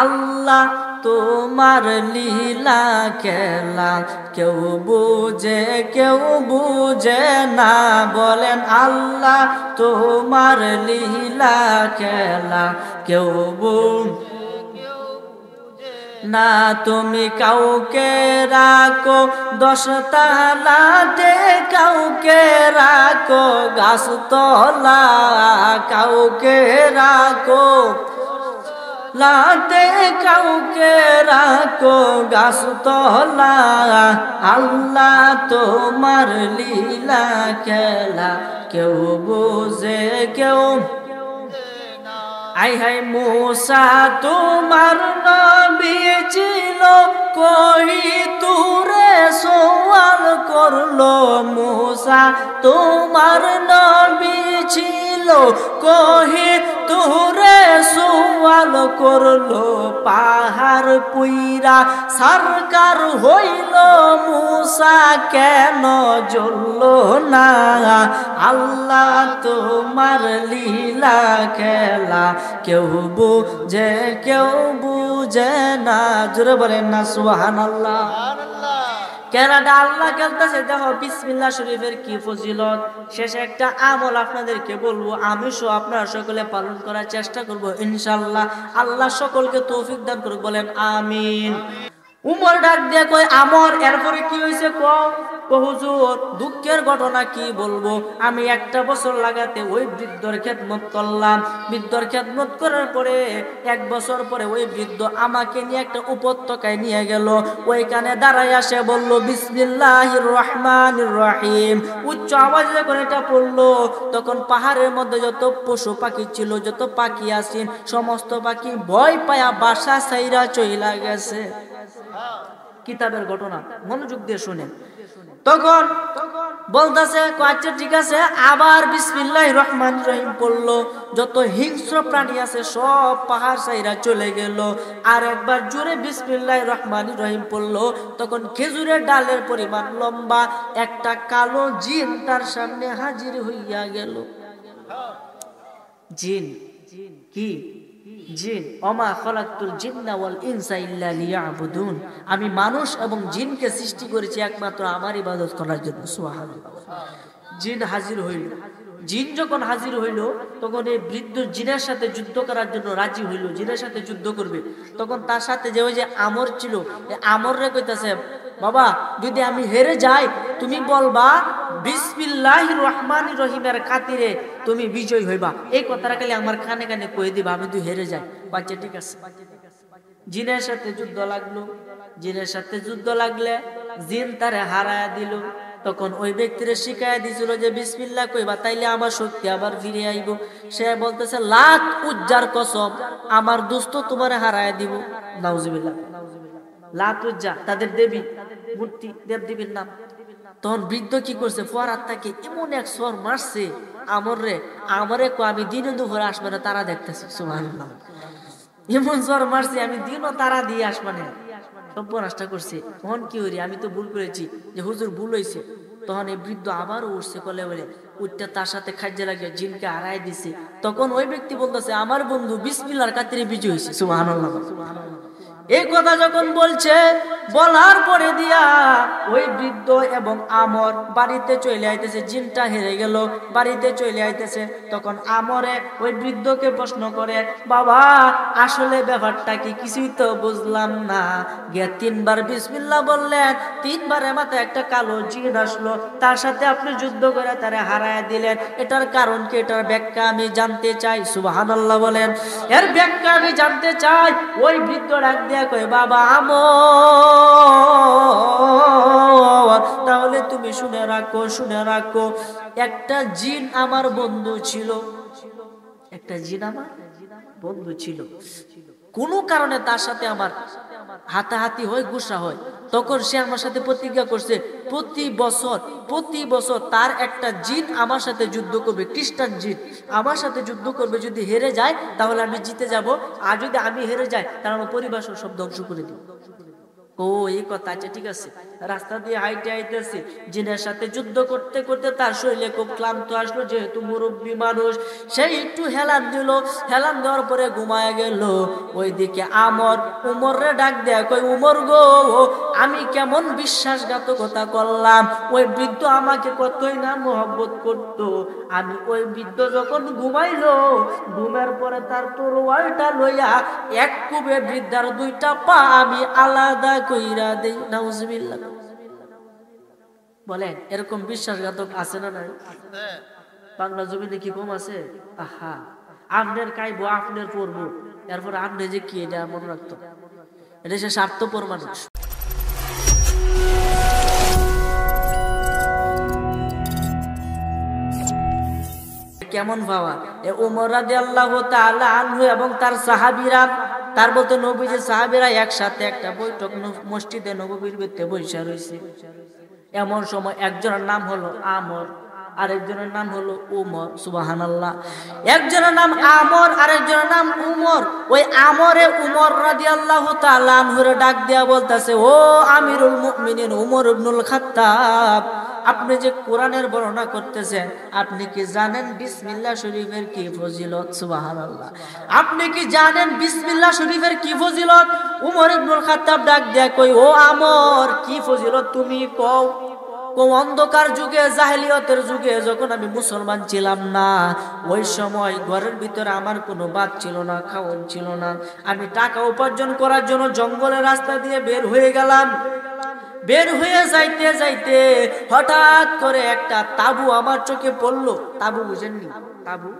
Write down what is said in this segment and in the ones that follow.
আল্লাহ তোমার লীলা খেলা কেউ বুঝে না। বলেন আল্লাহ তোমার লীলা খেলা কেউ না। তুমি কাউকে রাখো 10 তলাতে, কাউকে রাখো গাছতলা, কাউকে রাখো লাতে, কাউকে রাখো গাছতলা। আল্লাহ তোমার লীলা খেলা কেউ আই হাই মুসা তোমার নবী ছিল, কহি তুরে সওয়াল করলো। মুসা তোমার নবী ছিল, কহি তুরে সওয়াল করলো। পাহাড় পুইরা সরকার হইল, মুসা কেন জ্বলল না? আল্লাহ তোমার লীলা খেলা কেউ বুঝে না। জোরে বলেন না সুবহানাল্লাহ। কেনাটা আল্লাহ খেলতেছে। দেখো বিসমিল্লাহ শরীফের কি ফজিলত। শেষে একটা আমল আপনাদেরকে বলবো, আমি সহ আপনারা সকলে পালন করার চেষ্টা করব ইনশাআল্লাহ। আল্লাহ সকলকে তৌফিক দান করুক, বলেন আমিন। উমর ডাক দিয়ে কয় আমর, এরপরে কি হয়েছে হুজুর দুঃখের ঘটনা কি বলবো। আমি 1 বছর লাগাতে ওই বৃদ্ধর খেদমত করলাম। বৃদ্ধর খেদমত করার পরে 1 বছর পরে ওই বৃদ্ধ আমাকে নিয়ে একটা উপত্যকায় নিয়ে গেল। ওইখানে দাঁড়ায় আসে বলল বিসমিল্লাহির রহমানির রহিম। উচ্চ আওয়াজে যখন এটা পড়লো, তখন পাহাড়ের মধ্যে যত পশু পাখি ছিল, যত পাখি আসেন, সমস্ত পাখি ভয় পায়া বাসা ছাইরা চইলা গেছে। কিতাবের ঘটনা, মনোযোগ দিয়ে শুনেন। তখন বলতেছে আচ্ছা ঠিক আছে, আবার বিসমিল্লাহির রহমানির রহিম পড়লো। যত হিংস্র প্রাণী আছে সব পাহাড় ছাইরা চলে গেল। আর একবার জোরে বিসমিল্লাহির রহমানির রহিম পড়লো। তখন খেজুরের ডালের পরিমাণ লম্বা একটা কালো জিন তার সামনে হাজির হইয়া গেল। জিন কি? জিন। ওমা খালাকতুল জিন্না ওয়াল ইনসা ইল্লা লিয়াবুদুন। আমি মানুষ এবং জিনকে সৃষ্টি করেছি একমাত্র আমার ইবাদত করার জন্য। সুবহানাল্লাহ। জিন হাজির হইল। জিন যখন হাজির হইল, তখন এই বৃদ্ধ জিনের সাথে যুদ্ধ করার জন্য রাজি হইল, জিনের সাথে যুদ্ধ করবে। তখন তার সাথে যে ওই যে আমর ছিল, আমর রে কইতাছে বাবা যদি আমি হেরে যাই, তুমি বলবা বিসমিল্লাহির রহমানির রহিমের খাতিরে তুমি বিজয় হইবা। এই কথাটা খালি আমার কানে কানে কয়ে দিবা, আমি তুই হেরে যাই। বাচ্চা ঠিক আছে। জিনের সাথে যুদ্ধ লাগলো। জিনের সাথে যুদ্ধ লাগলে জিন তারে হারায়া দিল। তখন ওই ব্যক্তিরে শিখাইয়া দিছিল যে বিসমিল্লাহ কইবা, তাইলে আমার শক্তি আবার ফিরে আইব। সে বলতেছে লাত উজ্জার কসম, আমার দোস্ত তোমারে হারায়া দিব। নাউজুবিল্লাহ। লাত উজ্জা তাদের দেবী, মূর্তি, দেবদেবীর নাম। তখন বৃদ্ধ কি করছে, ফরাত থেকে এমন এক সর মারছে আমরে কো আমি দিনে দুপুরে আসমানে তারা দেখতেছি। সুবহানাল্লাহ। এমন সর মারছে আমি দিনও তারা দিয়ে আসমানে সর্বনাশটা করছে। তখন কি হইরি, আমি তো ভুল করেছি, যে হুজুর ভুল হয়েছে। তখন এই বৃদ্ধ আবারও উঠছে, কলে বলে উঠতে তার সাথে খাইজে লাগিয়ে জিনকে হারাই দিছে। তখন ওই ব্যক্তি বলতেছে আমার বন্ধু বিসমিল্লাহর খাতিরে বিজয় হয়েছে। সুবহানাল্লাহ। এই কথা যখন বলছে, বলার পরে দিয়া ওই বৃদ্ধ এবং আমর বাড়িতে চলে আইতেছে। জিনটা হেরে গেল, বাড়িতে চলে আইতেছে। তখন আমরে ওই বৃদ্ধকে প্রশ্ন করে বাবা আসলে ব্যাপারটা কি, কিছুই তো বুঝলাম না। গিয়ে 3 বার বিসমিল্লাহ বললেন, 3 বারের মাথায় একটা কালো জিন আসলো, তার সাথে আপনি যুদ্ধ করে তারে হারায় দিলেন। এটার কারণ কি, এটার ব্যাখ্যা আমি জানতে চাই। সুবহানাল্লাহ বলেন। এর ব্যাখ্যা আমি জানতে চাই। ওই বৃদ্ধ ডাক দিয়া কয় বাবা আমর, তাহলে তুমি শুনে রাখো, একটা জিন আমার বন্ধু ছিল। একটা জিন আমার বন্ধু ছিল। কোনো কারণে তার সাথে আমার হাতাহাতি হয়, গুসা হয়। তখন সে আমার সাথে প্রতিজ্ঞা করছে প্রতি বছর তার একটা জিন আমার সাথে যুদ্ধ করবে, খ্রিস্টান জিন আমার সাথে যুদ্ধ করবে। যদি হেরে যায় তাহলে আমি জিতে যাব, আর যদি আমি হেরে যাই তাহলে আমার পরিবার সব ধ্বংস করে দিব। ও এই কথা, আচ্ছা ঠিক আছে। রাস্তা দিয়ে হাইটে হাইতেছে, জিনের সাথে যুদ্ধ করতে করতে তার শরীরে খুব ক্লান্ত আসলো, যেহেতু মুরব্বী মানুষ, সেই একটু হেলান দিল, হেলান দেওয়ার পরে ঘুমায় গেল। ওইদিকে আমর উমরে ডাক দেয়, কই উমর গো, আমি কেমন বিশ্বাসঘাতকতা করলাম, ওই বৃদ্ধ আমাকে কতই না মহব্বত করত, আমি ওই বৃদ্ধ যখন ঘুমাইলো, ঘুমের পরে তার তরোয়ালটা লইয়া এক কুবে বৃদ্ধার দুইটা পা আমি আলাদা কইরা দেই। নাউজুবিল্লাহ। বলেন এরকম বিশ্বাসঘাতক আছে না নাই? বাংলা জমিনে কি কম আছে? আহা, আপনার খাইবো, আপনার পড়বো, এরপর আপনি যে কি, এটা মনে রাখতো, এটা সে স্বার্থপর মানুষ। কেমন পাওয়া ওমর রাদিয়াল্লাহু তাআলা আনহু এবং তার সাহাবীরা, তার বলতে নবীজি সাহাবীরা একসাথে একটা বৈঠক মসজিদে নববীর ভিতরে বসে রয়েছে। এমন সময় একজনের নাম হলো আমর, আরেকজনের নাম হলো উমর। সুবহানাল্লাহ। একজনের নাম আমর, আরেকজনের নাম উমর। ওই আমরে উমর রাদিয়াল্লাহু তাআলা আনহুরে ডাক দিয়া বলতেছে, ও আমিরুল মুমিনিন উমর ইবনুল খাত্তাব, আপনি যে কোরআনের বর্ণনা করতেছেন, আপনি কি জানেন বিসমিল্লাহ শরীফের কি ফজিলত? সুবহানাল্লাহ। আপনি কি জানেন বিসমিল্লাহ শরীফের কি ফজিলত? উমর ইবনুল খাত্তাব ডাক দেয়া কই, ও আমর, কি ফজিলত তুমি কও। অন্ধকার যুগে, জাহেলিয়তের যুগে, যখন আমি মুসলমান ছিলাম না, ওই সময় ঘরের ভিতরে আমার কোনো ভাত ছিল না, খাওয়ান ছিল না। আমি টাকা উপার্জন করার জন্য জঙ্গলের রাস্তা দিয়ে বের হয়ে গেলাম। বের হয়ে যাইতে যাইতে হঠাৎ করে একটা তাবু আমার চোখে পড়লো। তাবু বুঝেননি? তাবু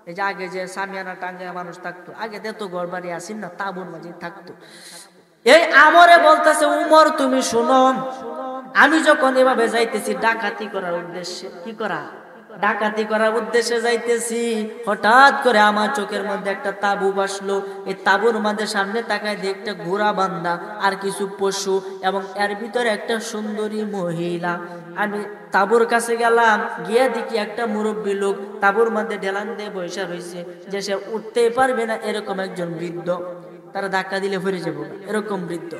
এই যে আগে যে সামিয়ানা টাঙ্গায় মানুষ থাকতো, আগে তো ঘর বাড়ি আসেন না, তাবুর মাঝে থাকতো। এই আমরে বলতেছে, উমর তুমি শুনো, আমি যখন এভাবে যাইতেছি ডাকাতি করার উদ্দেশ্যে, কি করা? ডাকাতি করার উদ্দেশ্যে যাইতেছি, হঠাৎ করে আমার চোখের মধ্যে একটা তাবু বাসলো। এই তাবুর মধ্যে সামনে তাকায় দিয়ে একটা ঘোড়া বান্ধা আর কিছু পশু, এবং এর ভিতরে একটা সুন্দরী মহিলা। আমি তাবুর কাছে গেলাম, গিয়ে দেখি একটা মুরব্বী লোক তাবুর মধ্যে ঢেলান দিয়ে বসে রয়েছে, যে সে উঠতেই পারবে না, এরকম একজন বৃদ্ধ। তারা ধাক্কা দিলে ফিরে যাবো, এরকম বৃদ্ধ।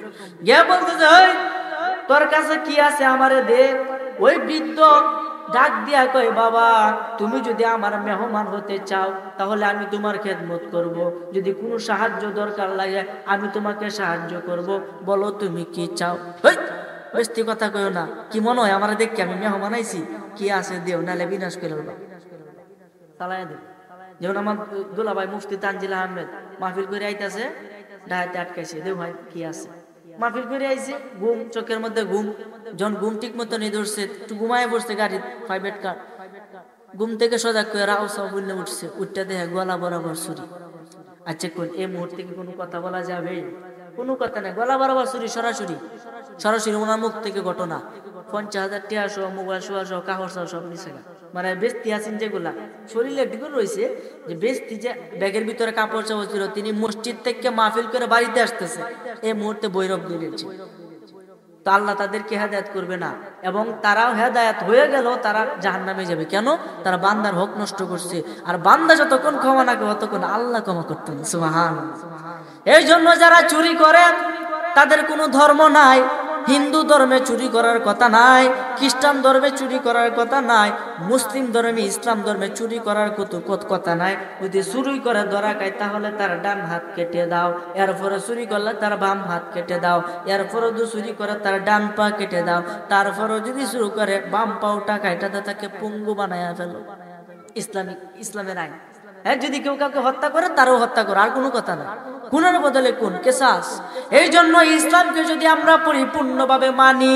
গিয়ে বলতেছে, ওই তোর কাছে কি আছে আমারে দে। ওই বৃদ্ধ ডাক দিয়া কয়, বাবা, তুমি যদি আমার মেহমান হতে চাও তাহলে আমি তোমার খেদমত করব, যদি কোনো সাহায্য দরকার লাগে আমি তোমাকে সাহায্য করব, বলো তুমি কি চাও। বেশি কথা কইও না, কি মনে হয় আমার দেখি আমি মেহমান আইছি, কি আছে দেও, নালে বিনাশ করে চালাইয়া দেব। যেমন আমার দুলাভাই মুফতি তানজিল আহমেদ মাহফিল করে আইতাছে, ডাহাতে আটকাইছে, দেও ভাই কি আছে। মাহফিল করে আইছে, ঘুম, চোখের মধ্যে ঘুম, যখন ঘুম ঠিক মতো নিয়ে ধরছে, একটু ঘুমায় পড়ছে, গাড়ি প্রাইভেট কার, ঘুম থেকে সজাগ করে রাও সব উঠছে, উঠতে দেখে গলা বরাবর ছুরি। আচ্ছা কোন এই মুহূর্তে কি কোনো কথা বলা যাবে? কোনো কথা নেই, গলা বরাবর ছুরি, সরাসরি সরাসরি ওনার মুখ থেকে ঘটনা। 50,000 টাকা সহ, মোবাইল সহ, কাগজ সব নিচে। মানে বেস্তি আছেন যেগুলা শরীরে দিকে রয়েছে, যে বেস্তি যে ব্যাগের ভিতরে কাপড় চাপড় ছিল, তিনি মসজিদ থেকে মাহফিল করে বাড়িতে আসতেছে, এই মুহূর্তে বৈরব দিয়েছে। তো আল্লাহ তাদেরকে হেদায়েত করবে না, এবং তারাও হেদায়েত হয়ে গেল, তারা জাহান্নামে যাবে। কেন? তারা বান্দার হক নষ্ট করছে, আর বান্দা যতক্ষণ ক্ষমা না করে ততক্ষণ আল্লাহ ক্ষমা করতেন। সুবহানাল্লাহ। এই জন্য যারা চুরি করে তাদের কোনো ধর্ম নাই। হিন্দু ধর্মে চুরি করার কথা নাই, খ্রিস্টান ধর্মে চুরি করার কথা নাই, মুসলিম ধর্মে, ইসলাম ধর্মে চুরি করার কথা নাই। যদি চুরি করে ধরা খায় তাহলে তার ডান হাত কেটে দাও, এরপরে চুরি করলে তার বাম হাত কেটে দাও, এরপরে যদি চুরি করে তার ডান পা কেটে দাও, তারপরে যদি শুরু করে বাম পাওটা কাইটাতে তাকে পঙ্গু বানায়া ফেলো। ইসলামের আইন। যদি কেউ কাউকে হত্যা করে তারও হত্যা করো, আর কোনো কথা না। খুনের বদলে খুন, কেসাস। এই জন্য ইসলামকে যদি আমরা পরিপূর্ণভাবে মানি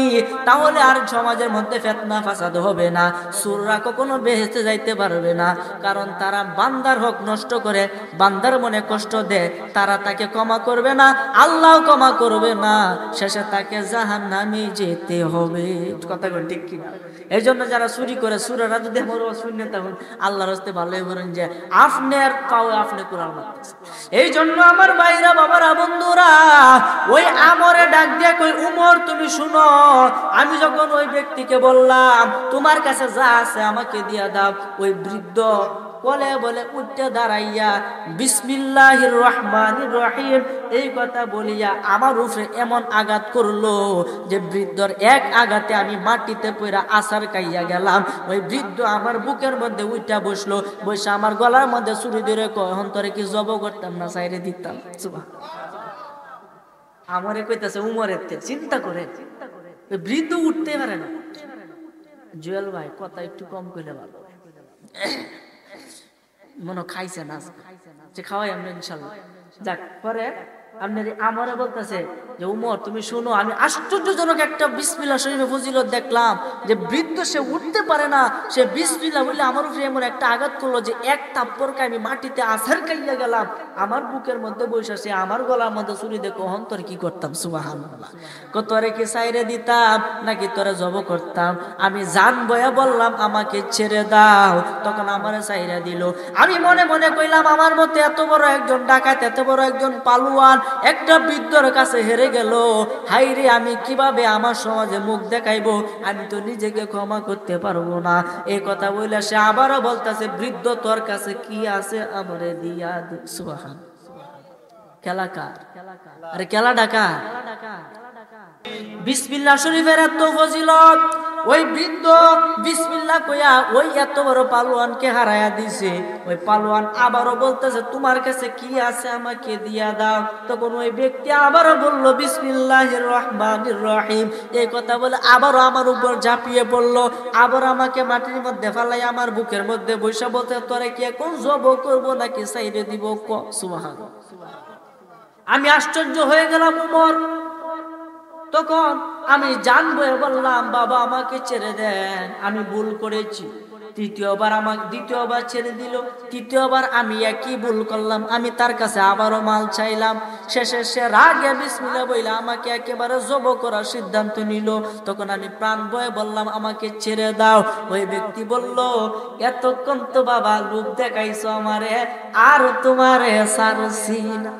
তাহলে আর সমাজের মধ্যে ফিতনা ফাসাদ হবে না, সুররা কখনো বেহেশতে যাইতে পারবে না। কারণ তারা বান্দার হক নষ্ট করে, বান্দার মনে কষ্ট দেয়, তারা তাকে ক্ষমা করবে না, আল্লাহ ক্ষমা করবে না, শেষে তাকে জাহান্নামে যেতে হবে। কথা বল ঠিক কিনা? এই জন্য যারা চুরি করে, সুরারা যদি মরো শুনে, তখন আল্লাহর রাস্তে ভালোই বলেন যে আপনার পাও আপনি কোরআন মারতেছে। এই জন্য আমার ভাইরা, বাবারা, বন্ধুরা, ওই আমরে ডাক দিয়ে কই, উমর তুমি শুনো, আমি যখন ওই ব্যক্তিকে বললাম তোমার কাছে যা আছে আমাকে দিয়া দাও, ওই বৃদ্ধ বলে বলে উঠতে দাঁড়াইয়া বিসমিল্লাহির রহমানির রহিম এই কথা বলিয়া আমার উপরে এমন আঘাত করলো যে বৃদ্ধর এক আঘাতে আমি মাটিতে পড়া আছাড় খাইয়া গেলাম। ওই বৃদ্ধ আমার বুকের মধ্যে উঠা বসলো, বসে আমার গলার মধ্যে ছুরি ধরে কয় অন্তরে কি জব করতাম না সাইরে দিতাম। আমারে কইতাছে উমরের চিন্তা করে বৃদ্ধ উঠতে পারে না। জুয়েল ভাই কথা একটু কম কইলে ভালো, মনে খাইছে না যে খাওয়াই আমরা ইনশাল্লাহ। যাক পরে আপনার আমারে বলতেছে যে উমর তুমি শুনো, আমি আশ্চর্যজনক একটা বিসমিল্লাহ শরীফের ফজিলত দেখলাম যে বৃদ্ধ সে উঠতে পারে না, সে বিসমিল্লাহ বলে আমার উপরে এমন একটা আঘাত করলো যে এক থাপ্পড়কে আমি মাটিতে আছাড় খাইয়া গেলাম। আমার বুকের মধ্যে বসে সে আমার গলার মধ্যে ছুরি দিয়ে কখন তোর কি করতাম সুবহানাল্লাহ, তোরে কি সাইরে দিতাম নাকি তোরে জব করতাম? আমি জান বয়া বললাম আমাকে ছেড়ে দাও, তখন আমারে সাইরা দিল। আমি মনে মনে কইলাম আমার মতে এত বড় একজন ডাকাত, এত বড় একজন পালুয়ান একটা বৃদ্ধর কাছে হেরে গেল, হাইরে আমি কিভাবে আমার সমাজে মুখ দেখাইবো, আমি তো নিজেকে ক্ষমা করতে পারবো না। এই কথা বলে সে আবারও বলতেছে বৃদ্ধ তোর কাছে কি আছে আমারে দিয়া দে। সুবহান খেলা কার? আরে খেলা ডাকা বিসমিল্লাহ শরীফের এত ফজিলত, ওই বৃদ্ধ বিসমিল্লাহ কইয়া ওই এত বড় পালোয়ানকে হারায়া দিছে। ওই পালোয়ান আবারও বলতেছে তোমার কাছে কি আছে আমাকে দিয়া দাও। তখন ওই ব্যক্তি আবারও বলল বিসমিল্লাহির রহমানির রহিম। এই কথা বলে আবারও আমার উপর ঝাঁপিয়ে পড়লো, আবার আমাকে মাটির মধ্যে ফালাই আমার বুকের মধ্যে বসে বলতে তোরে কি এখন জব করবো নাকি সাইডে দিব? সুবহানাল্লাহ। আমি আশ্চর্য হয়ে গেলাম উমর। তখন আমি জানবো বললাম বাবা আমাকে ছেড়ে দেন, আমি ভুল করেছি। দ্বিতীয়বার ছেড়ে দিল। তৃতীয়বার আমি একই ভুল করলাম, আমি তার কাছে আবারও মাল চাইলাম। শেষে সে রাগে বিসমিল্লাহ বইলা আমাকে একেবারে জব করার সিদ্ধান্ত নিল। তখন আমি প্রাণ ভয়ে বললাম আমাকে ছেড়ে দাও। ওই ব্যক্তি বলল এতক্ষণ তো বাবা লোক দেখাইছো আমারে, আর তোমারে ছাড়ছি না,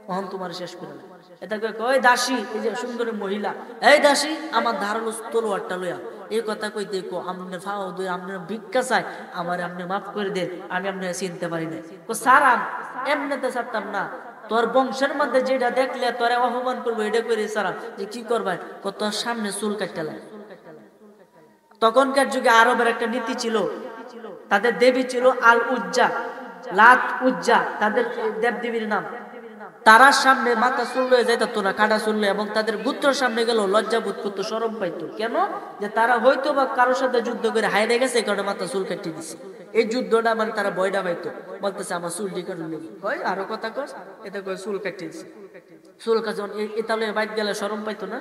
তখন তোমার শেষ করে না। এটা কই দাসী, এই যে সুন্দর মহিলা, এই দাসী আমার ধারালো তলোয়ারটা লইয়া। এই কথা কই দেখো আপনার ফাও দুই আপনার ভিক্ষা চাই, আমার আপনি মাফ করে দেন, আমি আপনার চিনতে পারি না। সারাম এমনিতে ছাড়তাম না, তোর বংশের মধ্যে যেটা দেখলে তোরে অপমান করবো এটা করে সারাম। যে কি করবেন? তোর সামনে চুল কাটতে লাগে। তখনকার যুগে আরবের একটা নীতি ছিল, তাদের দেবী ছিল আল উজ্জা, লাত উজ্জা, তাদের দেবদেবীর নাম। তারা সামনে মাথা চুললে যাইতো না, কাটা চুললে, এবং তাদের গোত্রের সামনে গেল লজ্জা বোধ করতো, শরম পাইতো। কেন? যে তারা হয়তো বা কারোর সাথে যুদ্ধ করে হাইরে গেছে, এই কারণে মাথা চুল কাটিয়ে দিছে। এই যুদ্ধটা মানে তারা ভয়টা পাইতো, বলতেছে আমার চুল কাটুন লেগে। কয় আরো কথা কর, এটা কয় চুল কাটিয়ে দিছে। চুল কাজ এতালে বাইট গেলে শরম পাইতো না,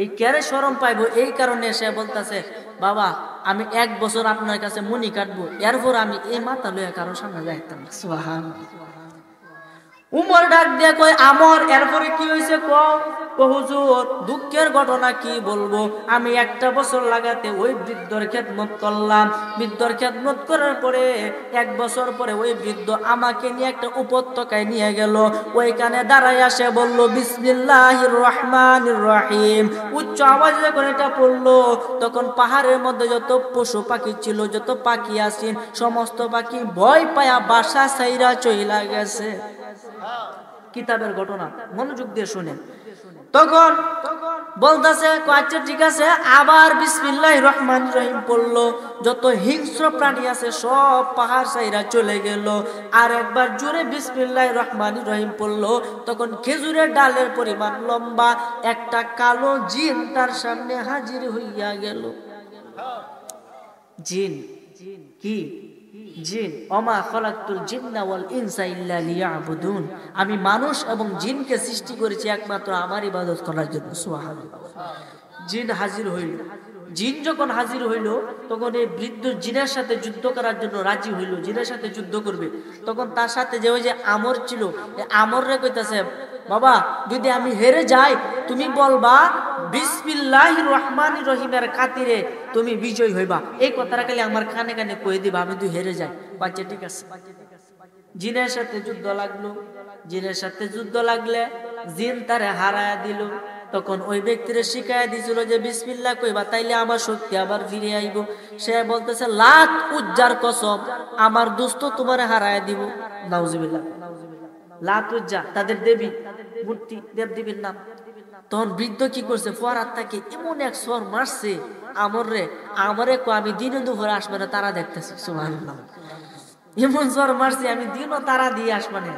এই কেরে শরম পাইবো? এই কারণে সে বলতেছে বাবা আমি 1 বছর আপনার কাছে মনি কাটবো, এরপর আমি এই মাথা লইয়া কারোর সামনে যাইতাম না। সুবহানাল্লাহ। উমর ডাক দিয়ে কয় আমর এরপরে কি হয়েছে? হুজুর দুঃখের ঘটনা কি বলবো, আমি 1 বছর লাগাতে ওই বৃদ্ধর খেদমত করলাম। বৃদ্ধর খেদমত করার পরে 1 বছর পরে ওই বৃদ্ধ আমাকে নিয়ে একটা উপত্যকায় নিয়ে গেল। ওইখানে দাঁড়ায় আসে বলল বিসমিল্লাহির রহমানির রহিম। উচ্চ আওয়াজে যখন এটা পড়লো, তখন পাহাড়ের মধ্যে যত পশু পাখি ছিল, যত পাখি আসেন, সমস্ত পাখি ভয় পায়া বাসা ছাইরা চইলা গেছে। কিতাবের ঘটনা, মনোযোগ দিয়ে শুনেন। তখন বলতেছে আচ্ছা ঠিক আছে, আবার বিসমিল্লাহির রহমানির রহিম পড়লো। যত হিংস্র প্রাণী আছে সব পাহাড় ছাইরা চলে গেল। আর একবার জোরে বিসমিল্লাহির রহমানির রহিম পড়লো। তখন খেজুরের ডালের পরিমাণ লম্বা একটা কালো জিন তার সামনে হাজির হইয়া গেল। জিন কি? জিন ওমা খালাকতুল জিন্না ওয়াল ইনসা ইল্লা লিয়াবুদুন। আমি মানুষ এবং জিনকে সৃষ্টি করেছি একমাত্র আমার ইবাদত করার জন্য। সুবহানাল্লাহ। জিন হাজির হইল। জিন যখন হাজির হইল, তখন এই বৃদ্ধ জিনের সাথে যুদ্ধ করার জন্য রাজি হইল, জিনের সাথে যুদ্ধ করবে। তখন তার সাথে যে ওই যে আমর ছিল, আমররে কইতাছে বাবা যদি আমি হেরে যাই তুমি বলবা বিসমিল্লাহির রহমানির রহিমের খাতিরে তুমি বিজয় হইবা। এই কথাটা খালি আমার কানে কানে কই দিবা, আমি তুই হেরে যাই। বাচ্চা ঠিক আছে। জিনের সাথে যুদ্ধ লাগলো। জিনের সাথে যুদ্ধ লাগলে জিন তারে হারায়া দিল। তখন ওই ব্যক্তিরে শিখায় দিছিল যে বিসমিল্লাহ কইবা, তাইলে আমার শক্তি আবার ফিরে আইব। সে বলতেছে লাত উজ্জার কসম, আমার দোস্ত তোমারে হারায় দিব। নাউজুবিল্লাহ। লাত উজ্জা তাদের দেবী, মূর্তি, দেবদেবীর নাম। তখন বৃদ্ধ কি করছে, ফরাত তাকে এমন এক সর মারছে আমারে কো আমি দিনে দুপুরে আসমানে তারা দেখতেছি। সুবহানাল্লাহ। এমন সর মারছে আমি দিনও তারা দিয়ে আসমানে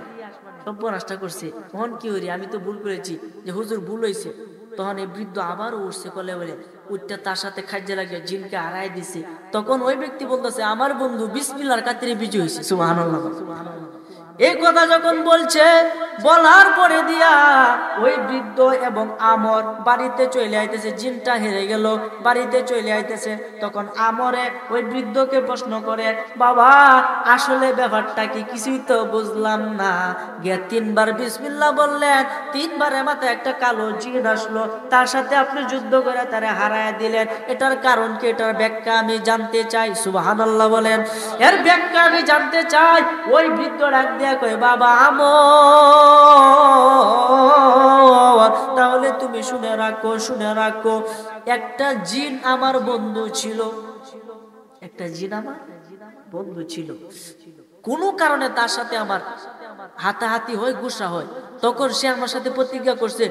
সর্বনাশটা করছে। তখন কি হইরি, আমি তো ভুল করেছি, যে হুজুর ভুল হয়েছে। তখন এই বৃদ্ধ আবার উঠছে, কলে বলে উঠতে তার সাথে খাইজে লাগিয়ে জিনকে হারাই দিছে। তখন ওই ব্যক্তি বলতেছে আমার বন্ধু বিসমিল্লাহর কাতিরে বিজয় হয়েছে। সুবহানাল্লাহ। এই কথা যখন বলছে, বলার পরে দিয়া ওই বৃদ্ধ এবং আমর বাড়িতে চলে আইতেছে। জিনটা হেরে গেল, বাড়িতে চলে আইতেছে। তখন আমরে ওই বৃদ্ধকে প্রশ্ন করে, বাবা আসলে ব্যাপারটা কি, কিছুই তো বুঝলাম না। গিয়ে 3 বার বিসমিল্লাহ বললেন, 3 বারের মাথায় একটা কালো জিন আসলো, তার সাথে আপনি যুদ্ধ করে তারে হারায় দিলেন। এটার কারণ কি, এটার ব্যাখ্যা আমি জানতে চাই। সুবহানাল্লাহ বলেন। এর ব্যাখ্যা আমি জানতে চাই। ওই বৃদ্ধ ডাক দিয়া কয়, বাবা আমর, তাহলে তুমি শুনে রাখো, একটা জিন আমার বন্ধু ছিল, একটা জিন আমার বন্ধু ছিল। কোনো কারণে তার সাথে আমার হাতাহাতি হয়, গুসা হয়। তখন সে আমার সাথে প্রতিজ্ঞা করছে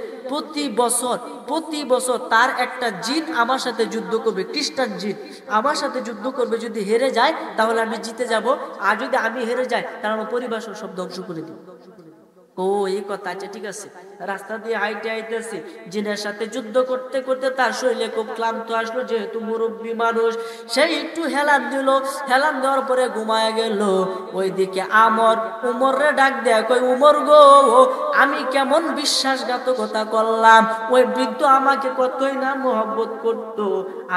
প্রতি বছর তার একটা জিন আমার সাথে যুদ্ধ করবে, খ্রিস্টান জিন আমার সাথে যুদ্ধ করবে। যদি হেরে যায় তাহলে আমি জিতে যাব, আর যদি আমি হেরে যাই তাহলে আমার পরিবার সব ধ্বংস করে দিব। ও এই কথা, আচ্ছা ঠিক আছে। রাস্তা দিয়ে হাইটে আইতেছে, জিনের সাথে যুদ্ধ করতে করতে তার শরীরে খুব ক্লান্ত আসলো, যেহেতু মুরব্বী মানুষ। সেই একটু হেলান দিল, হেলান দেওয়ার পরে ঘুমায় গেল। ওইদিকে উমরে ডাক দেয়, কই উমর গো, আমি কেমন বিশ্বাসঘাতকতা করলাম। ওই বৃদ্ধ আমাকে কতই না মহব্বত করত।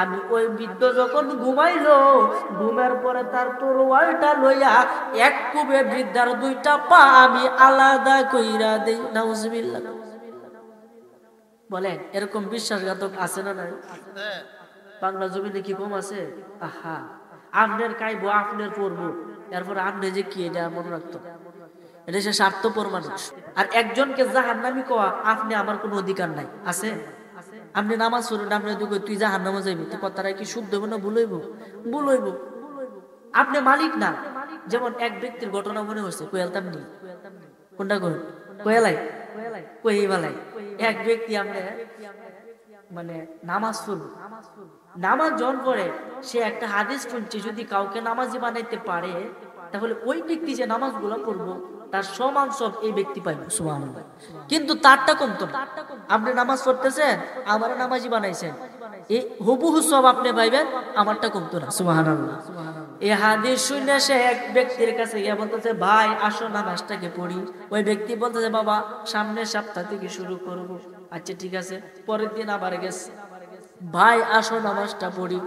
আমি ওই বৃদ্ধ যখন ঘুমাইলো, ঘুমের পরে তার তরোয়ালটা লইয়া এক কুবে বৃদ্ধার 2টা পা আমি আলাদা কইরা দেই। নাউজুবিল্লাহ। বলেন এরকম বিশ্বাসঘাতক আছে না নাই? বাংলা জমিনে কি কম আছে? আহা, আপনার খাইবো, আপনার পড়বো, এরপর আপনি যে কি, এটা মনে রাখতো। এটা সে স্বার্থপর মানুষ। আর একজনকে জাহান্নামী কোয়া, আপনি আমার কোনো অধিকার নাই, আছে? আপনি নামাজ পড়েন, আপনি তুই জাহান্নামে যাইবি, তো কথাটা কি শুদ্ধ হইব না ভুল হইব? আপনি মালিক না। যেমন এক ব্যক্তির ঘটনা মনে হচ্ছে, কোয়েলতাম নি, কোনটা কই কোয়েলাই কোয়েলাই এক ব্যক্তি আমরা মানে নামাজ পড়বো, নামাজ জন পড়ে, সে একটা হাদিস শুনছে, যদি কাউকে নামাজি বানাইতে পারে তাহলে ওই ব্যক্তি যে নামাজগুলো পড়বো তার সমান সব এই ব্যক্তি পাইবে। সুবহানাল্লাহ। কিন্তু তারটা কমতো না। আপনি নামাজ পড়তেছেন, আমার নামাজি বানাইছেন, এই হুবহু সব আপনি পাইবেন, আমারটা কমতো না। সুবহানাল্লাহ। এই হাদিস শুনে সে এক ব্যক্তির কাছে গিয়ে বলতেছে, ভাই আসো নামাজটাকে পড়ি। ওই ব্যক্তি বলতেছে, বাবা সামনের সপ্তাহ থেকে শুরু করব। আচ্ছা ঠিক আছে। পরের দিন আবার গেছে, ভাই আসো নামাজটা পড়ি।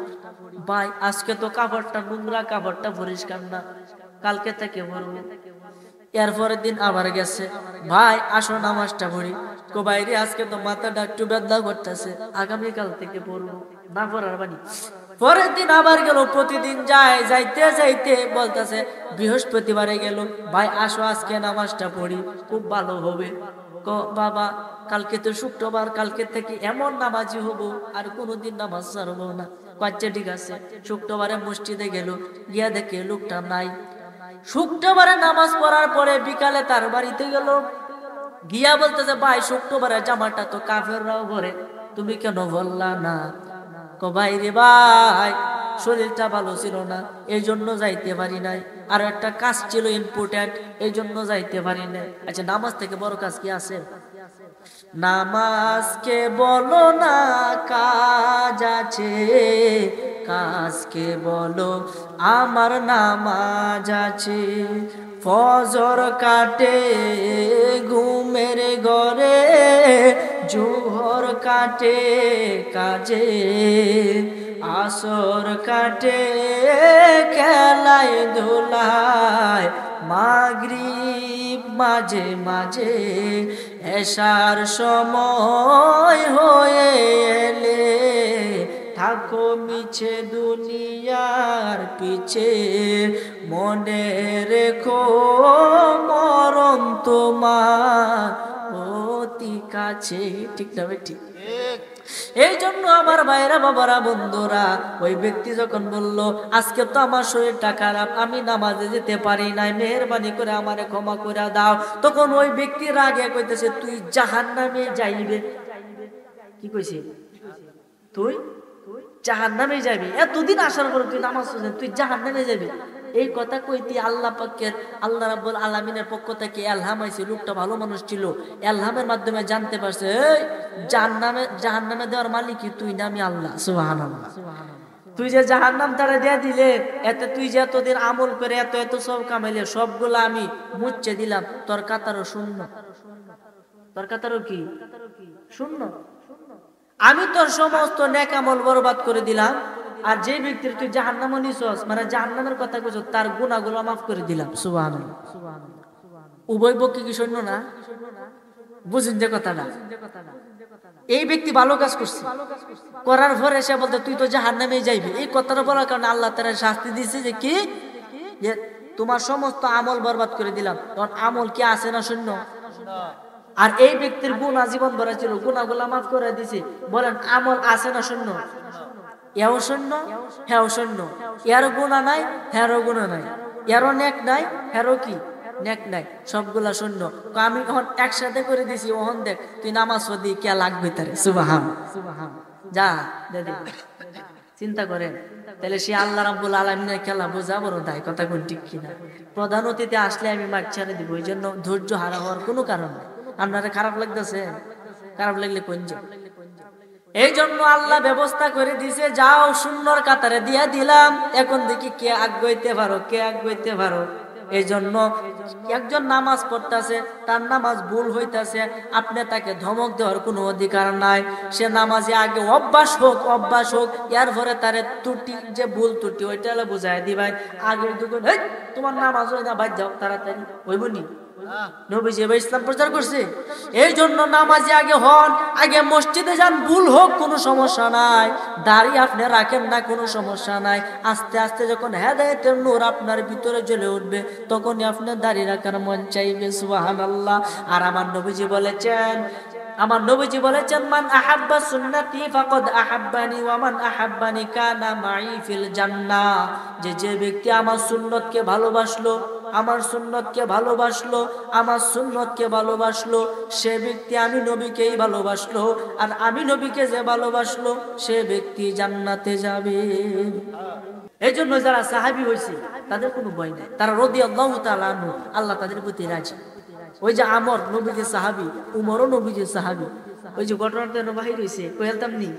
ভাই আজকে তো কাপড়টা নোংরা, কাপড়টা পরিষ্কার না, কালকে থেকে পড়বো। এরপরের দিন আবার গেছে, ভাই আসো নামাজটা পড়ি। কো বাইরে আজকে তো মাথাটা একটু ব্যথা করতেছে, আগামীকাল থেকে পড়বো, না পড়ার বাণী। পরের দিন আবার গেল, প্রতিদিন যাইতে যাইতে বলতেছে, বৃহস্পতিবারে গেল, ভাই আসো আজকে নামাজটা পড়ি, খুব ভালো হবে। কো বাবা কালকে তো শুক্রবার, কালকে থেকে এমন নামাজি হবো, আর কোনোদিন নামাজ ছাড়বো না। আচ্ছা ঠিক আছে। শুক্রবারে মসজিদে গেল, গিয়া দেখে লোকটা নাই। শুক্রবারে নামাজ পড়ার পরে বিকালে তার বাড়িতে গেল, গিয়া বলতেছে, ভাই শুক্রবারে জামাটা তো কাফেররাও পরে, তুমি কেন বললা না? কো ভাই রে ভাই, শরীরটা ভালো ছিল না, এই জন্য যাইতে পারি নাই, আর একটা কাজ ছিল ইম্পর্টেন্ট, এই জন্য যাইতে পারি নাই। আচ্ছা নামাজ থেকে বড় কাজ কি আছে? নামাজকে বলো না কাজ আছে, কাজকে বলো আমার নামাজ আছে। ফজর কাটে ঘুমের ঘরে, জোহর কাটে কাজে, আসর কাটে খেলায় ধুলায়, মাগরিব মাঝে মাঝে, এশার সময় হয়ে এলে থাকো মিছে দুনিয়ার পিছে, মনে রেখো মরণ তোমার অতি কাছে। ঠিক না ঠিক? এই জন্য আমার ভাইরা বাবারা বন্ধুরা, ওই ব্যক্তি যখন বলল আজকে তো আমার শরীরটা খারাপ, আমি নামাজে যেতে পারি নাই, মেহেরবানি করে আমারে ক্ষমা করে দাও, তখন ওই ব্যক্তি রাগে কইতেছে তুই জাহান্নামে যাইবে। কি কইছে? তুই জাহান্নামে যাবি, এতদিন আসার পর তুই নামাজ পড়ছিস, তুই জাহান্নামে যাবি। এই কথা কইতে আল্লাহ পাকের, আল্লাহ রাব্বুল আলামিনের পক্ষ থেকে ইলহাম আইছে। লোকটা ভালো মানুষ ছিল, ইলহামের মাধ্যমে জানতে পারছে এই জাহান্নামে দেওয়ার মালিক কি তুই না, আমি আল্লাহ। সুবহানাল্লাহ। তুই যে জাহান্নাম তারা দিয়ে দিলে, এতে তুই যে এতদিন আমল করে এত এত সব কামাইলে, সবগুলো আমি মুচ্ছে দিলাম, তোর কাতারও শূন্য। তোর কাতারও কি শূন্য? আমি তোর সমস্ত নেক আমল বরবাদ করে দিলাম, আর যে ব্যক্তির তুই জাহান্নামে নিছস, মানে জাহান্নামের কথা কইছস, তার গুনাহগুলো মাফ করে দিলাম। সুবহানাল্লাহ। উভয় পক্ষে কি শূন্য না? বুঝেন যে কথাটা? এই ব্যক্তি ভালো কাজ করছে, করার পরে এসে বলতে তুই তো জাহান্নামে যাইবি, এই কথাটা বলার কারণে আল্লাহ তাআলা শাস্তি দিয়েছে যে কি, যে তোমার সমস্ত আমল বরবাদ করে দিলাম। তোর আমল কি আছে না শূন্য? আর এই ব্যক্তির গুনাহ জীবন ভরা ছিল, গুনাহগুলো মাফ করে দিয়েছে। বলেন আমল আছে না শূন্য? এও শূন্য, হ্যাঁ শূন্য। এরও গুনাহ নাই, হ্যারও গুনাহ নাই, এরও নেক নাই, হ্যারও কি নেক নাই, সবগুলা শূন্য। আমি এখন একসাথে করে দিছি, ওহন দেখ তুই নামাজ পড়ি কে লাগবে তারে। সুবহান। যা দাদি চিন্তা করেন, তাহলে সে আল্লাহ রাব্বুল আলামিনের খেলা বোঝা বড় দায়। কথা কোন ঠিক কিনা? প্রধান অতিথি আসলে আমি মাঠ ছেড়ে দিব, এই জন্য ধৈর্য হারা হওয়ার কোনো কারণ নেই। আপনারা খারাপ লাগতেছে? খারাপ লাগলে কোন যে, এই জন্য আল্লাহ ব্যবস্থা করে দিছে, যাও শূন্যর কাতারে দিয়া দিলাম, এখন দেখি কে আগাইতে পারো, কে আগাইতে পারো। এই জন্য একজন নামাজ পড়তেছে, তার নামাজ ভুল হইতাছে, আপনি তাকে ধমক দেওয়ার কোনো অধিকার নাই। সে নামাজে আগে অভ্যাস হোক, এর পরে তারে ত্রুটি, যে ভুল ত্রুটি ওইটা বুঝাই দিবেন। আগে দুগুণ তোমার নামাজ হয় না, বাদ যাও তাড়াতাড়ি, হইবনি? নবীজি এবার ইসলাম প্রচার করছে। এই জন্য নামাজি আগে হন, আগে মসজিদে যান, ভুল হোক কোনো সমস্যা নাই, দাড়ি আপনি রাখেন না কোনো সমস্যা নাই। আস্তে আস্তে যখন হেদায়েতের নূর আপনার ভিতরে জ্বলে উঠবে, তখনই আপনার দাড়ি রাখার মন চাইবে। সুবহানাল্লাহ। আর আমার নবীজি বলেছেন মান আহাব্বা সুন্নতি ফাকাদ আহাব্বানি ওয়া মান আহাব্বানি কানা মাই ফিল জান্নাহ। যে ব্যক্তি আমার সুন্নতকে ভালোবাসলো, আমার সুন্নতকে ভালোবাসলো, সে ব্যক্তি আমি নবীকেই ভালোবাসলো, আর আমি নবীকে যে ভালোবাসলো সে ব্যক্তি জান্নাতে যাবে। এই জন্য যারা সাহাবী হয়েছে তাদের কোনো ভয় নাই, তারা রাদিয়াল্লাহু তাআলা আনহু, আল্লাহ তাদের প্রতি রাজি। ওই যে আমর নবীজির সাহাবী, উমরও নবীজির সাহাবী। ওই যে ঘটনাটা বাহির হয়েছে, কইতাম নি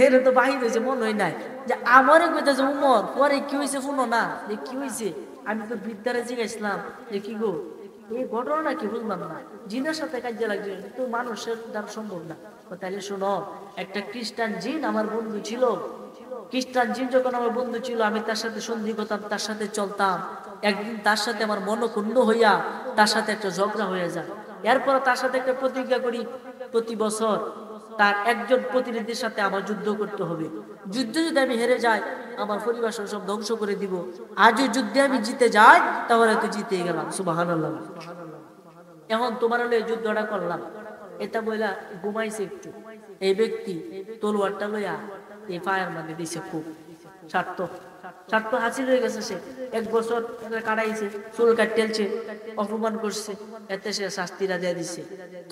এর তো বাহির হয়েছে, মনে হয় নাই যে আমারে কইতাছে উমর, পরে কি হয়েছে শুনো না, যে কি হয়েছে। আমি তো বৃদ্ধারে জিজ্ঞাসলাম যে কি গো এই ঘটনাটা কি, বুঝলাম না, জিনের সাথে কাজে লাগছে তো মানুষের দ্বারা সম্ভব না। তাহলে শোনো, একটা খ্রিস্টান জিন আমার বন্ধু ছিল, খ্রিস্টান জিন যখন আমার বন্ধু ছিল, আমি তার সাথে সন্ধি করতাম, তার সাথে চলতাম। একদিন তার সাথে আমার মনক্ষুণ্ণ হইয়া তার সাথে একটা ঝগড়া হয়ে যায়। এরপর তার সাথে একটা প্রতিজ্ঞা করি, প্রতি বছর তার একজন প্রতিনিধির সাথে আমার যুদ্ধ করতে হবে। যুদ্ধে যদি আমি হেরে যাই, আমার পরিবার সব ধ্বংস করে দিব। আজও যুদ্ধে আমি জিতে যাই, তাহলে তো জিতে গেলাম। সুবহানাল্লাহ। এখন তোমার হলে যুদ্ধটা করলাম, এটা বইলা ঘুমাইছে একটু। এই ব্যক্তি তলোয়ারটা লইয়া এই ফায়ার মানে দিছে, খুব স্বার্থ হাসিল হয়ে গেছে। সে 1 বছর কাটাইছে, চুল কাটতেলছে, অপমান করছে, এতে সে শাস্তিরা দিয়ে দিছে।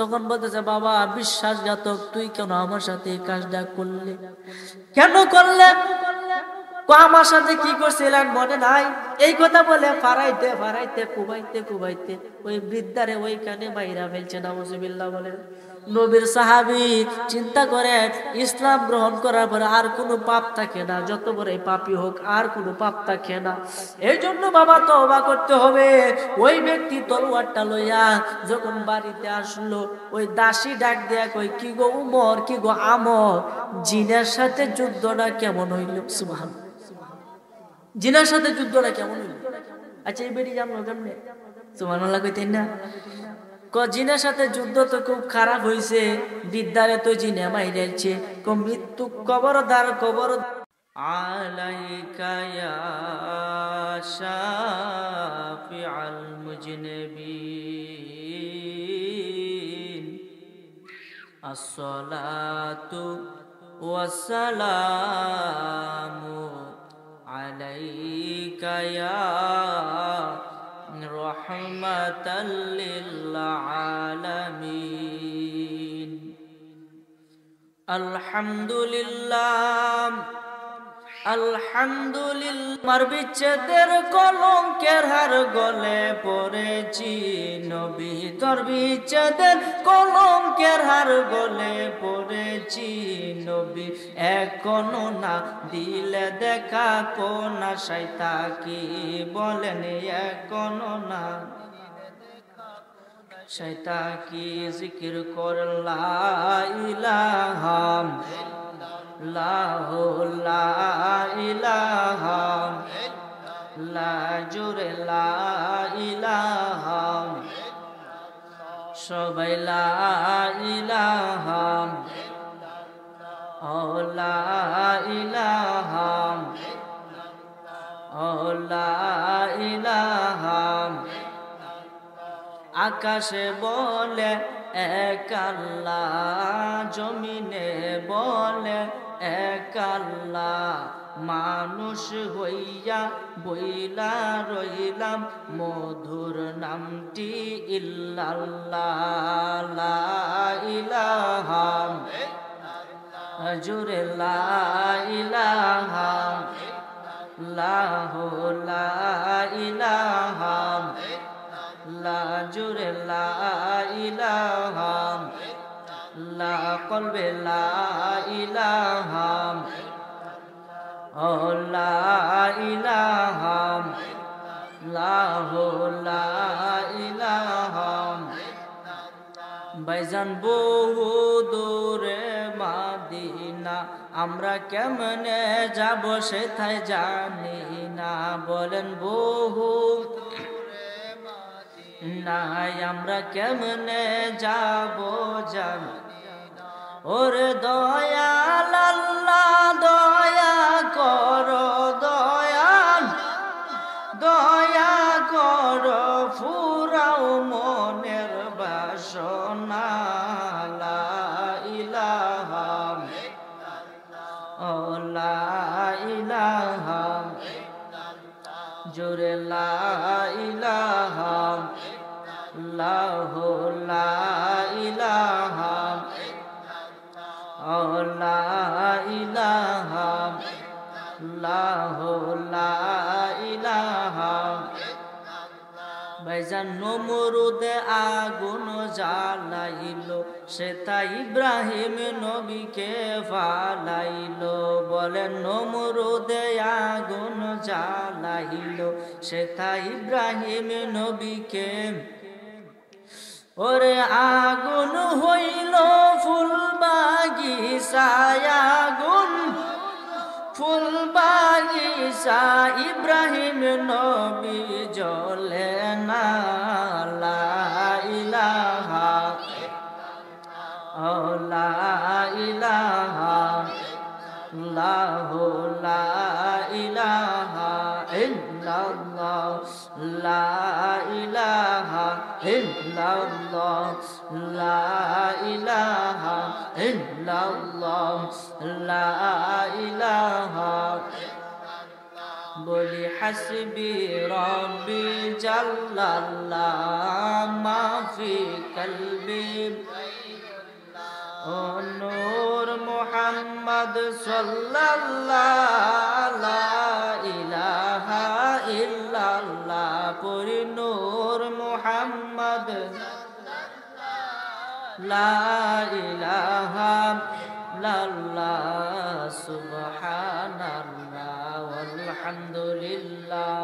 তখন বলতেছে বাবা বিশ্বাসঘাতক, তুই কেন আমার সাথে এই কাজটা করলে, কেন করলে? আমার সাথে কি করছিলেন মনে নাই? এই কথা বলে ফারাইতে কুবাইতে ওই বৃদ্ধারে ওইখানে বাইরা ফেলছে। নাউজুবিল্লাহ বলে। নবীর সাহাবী চিন্তা করে, ইসলাম গ্রহণ করার পরে আর কোনো পাপ থাকে না, যত বড় পাপী হোক আর কোনো পাপ থাকে না। এই জন্য বাবা তওবা করতে হবে। ওই ব্যক্তি তলোয়ারটা লইয়া যখন বাড়িতে আসলো, ওই দাসী ডাক দেয়া কই, কি গো উমর, কি গো আমর, জিনের সাথে যুদ্ধটা কেমন হইল? সুবহানাল্লাহ। জিনের সাথে যুদ্ধটা কেমন হইল? আচ্ছা এই বেরি জানলো কেমনে? সুবহানাল্লাহ কইতেন না? জিনের সাথে যুদ্ধ তো খুব খারাপ হয়েছে, বিদ্যারে তো জিনে মাইরেছে, মৃত্যু কবরদার আলাইকা ইয়া শাফিআল মুজনিবিন আসসালাতু ওয়াসসালামু আলাইকা ইয়া রাহমাতাল লিল আলামিন। আলহামদুলিল্লাহ আলহামদুলিল্লাহ। আমার বিচ্ছেদের কলঙ্কের হার গলে পড়েছি নবী, তোর বিচ্ছেদের কলঙ্কের হার গলে পড়েছি নবী। এখনো না দিলে দেখা কোন আশায় থাকি বলেন, এখনো না সেটা কি জিকির কর লা ইলাহা ইল্লাল্লাহু লা ইলাহা ইল্লাল্লাহ, জোরে লা ইলাহা, সবাই লা ইলাহা ও লা ইলাহা ও লা ইলাহা। আকাশে বলে এক আল্লাহ, জমিনে বলে এক আল্লাহ, মানুষ হইয়া বইলা রইলাম মধুর নামটি ইল্লাল্লাহ। লা ইলাহা জোরে লা ইলাহা ইল্লাল্লাহু লা ইলাহা লা, জোরে লা ইলাহা লা, কলবে লা ইলাহা ও লা ইলাহা লাহু লা ইলাহা। ভাইজান বহু দূরে মাদিনা, আমরা কেমনে যাব সেথায় জানি না, বলেন বহু নাই আমরা কেমনে যাব জানি। ওরে দয়াল আল্লাহ দয়া করো, দয়াল দয়া করো, ফুরাও মনের বাসনা। লা ইলাহা ও লা ইলাহা জোরে লা ইলাহা ইল্লাল্লাহু লা ইলাহা ও লা ইলাহা ইল্লাল্লাহু লা ইলাহা। ভাইজান নমরুদে আগুন জ্বালাইলো, সেটা ইব্রাহিম নবীকে ফালাইলো, বলেন নমরুদে আগুন জ্বালাইলো, সেটা ইব্রাহিম নবীকে। ওরে আগুন হইল ফুল বাগিচায়, আগুন ফুল বাগিচা, ইব্রাহিম নবী জ্বলে না। লা ইলাহা ও লা ইলাহা ইল্লাল্লাহু লা ইলাহা ইল্লাল্লাহ, লা ইলাহা ইল্লাল্লাহ লা ইলাহা ইল্লাল্লাহ লা ইলাহা। বলি হাসবি রব্বি জাল্লাল্লাহ মা ফি কলবি, ও নূর মুহাম্মদ সাল্লাল্লাহ লা ইলাহা ইল্লাল্লাহ, পড়ি নূর মুহাম্মদ লা ইলাহা ইল্লাল্লাহ, সুবহানাল্লাহ ওয়ালহামদুলিল্লাহ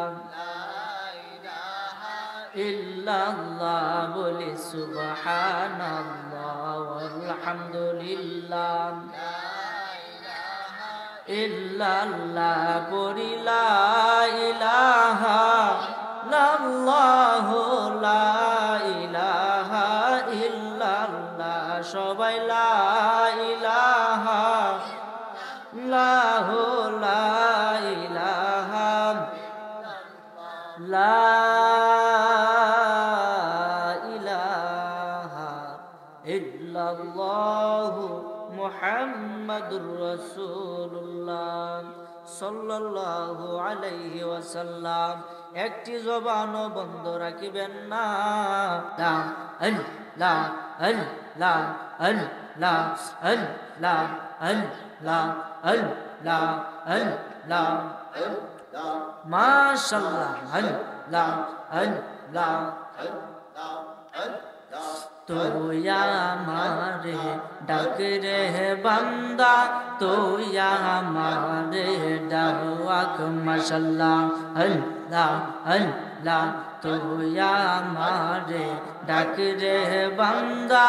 ইল্লাল্লাহ, বলি সুবহানাল্লাহ ওয়ালহামদুলিল্লাহ ইল্লাল্লাহ, পড়ি লা ইলাহা ইল্লাল্লাহু লা ইলাহা ইল্লাল্লাহ, সবাই লা ইলাহা ইল্লাল্লাহু লা ইলাহা লা ইলাহা ইল্লাল্লাহ। ইল্লাল্লাহু মুহাম্মাদুর রাসূলুল্লাহ সাল্লাল্লাহু আলাইহি ওয়াসাল্লাম। একটি জবানও বন্ধ রাখিবেন না। লা আল্লাহ আল্লাহ আল্লাহ আল্লাহ আল্লাহ আল্লাহ আল্লাহ মাশাআল্লাহ আল্লাহ আল্লাহ তুই আমারে ডাক রে বান্দা, তুই আমারে ডাক মাশাআল্লাহ আল্লাহ আল্লাহ তুই আমারে ডাক রে বান্দা,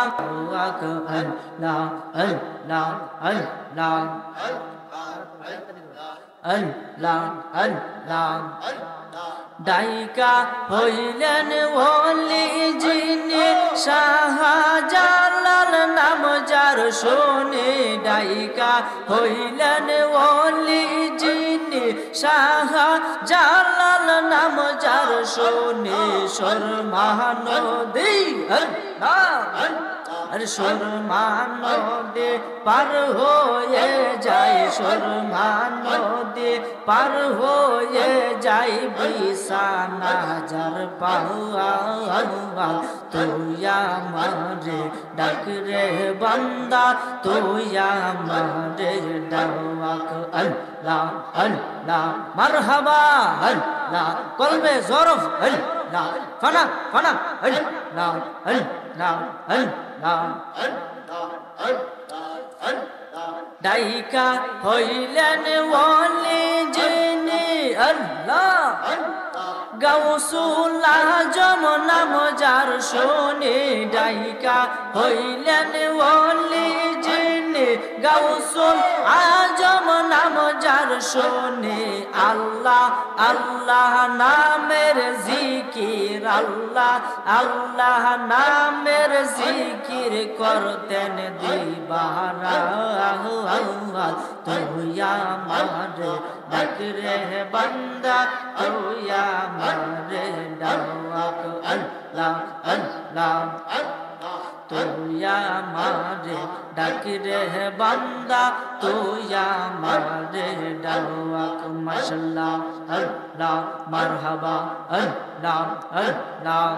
ডাক আল্লাহ আল্লাহ আল্লাহ আল্লাহ আল্লাহ ডাইকা হইলেন ওলি যিনি শাহজালাল নাম যার শুনে, ডাইকা হইলেন ওলি যিনি শাহজালাল নাম যার শুনে, সুরমা নদী আরে সুরমা নদী পার হয়ে যায়, সুরমা নদী পার হয়ে যায় বিছানা যার পাওয়া, তুই আমারে ডাক রে বান্দা, তুই আমারে ডাক আল্লাহ আল্লাহ মারহাবা আল্লাহ কলবে জরফ আল্লাহ ফানা ফানা আল্লাহ আল্লাহ আল্লাহ ডাইকা হইলেন ওলি যিনি আল্লাহ গাউসুল আজম নাম যার শুনে, ডাইকা হইলেন ওলি যিনি গাউসুল আজম নাম যার শুনে, আল্লাহ আল্লাহ নামের জিকির, আল্লাহ আল্লাহ নামের জিকির করতেন দিবারা, তুই আমারে ডাক রে বান্দা, তুই আমারে ডাক আল্লাহ আল্লাহ তুই আমারে ডাক রে বান্দা, তুই আমারে ডাক মাশাআল্লাহ আল্লাহ মারহাবা আল্লাহ আল্লাহ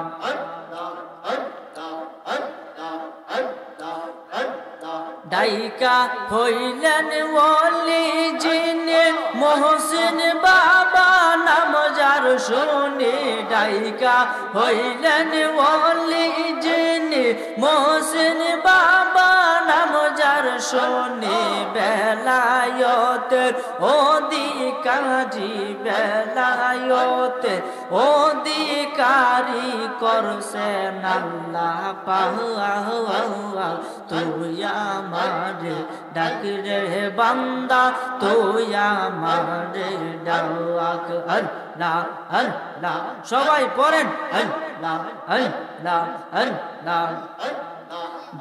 ডাইকা হইলেন ওলি যিনি মহসিন বাবা নাম যার শুনে, ডাইকা হইলেন ওলি যিনি মহসিন বাবা নাম যার শুনে, বেলায়েতের অধিকারী, বেলায়েতের অধিকারী করছেন আল্লাহ পাওয়া, তুই আমারে ডাক রে বান্দা, তুই আমারে ডাক আল্লাহ আল্লাহ সবাই পড়েন আল্লাহ আল্লাহ আল্লাহ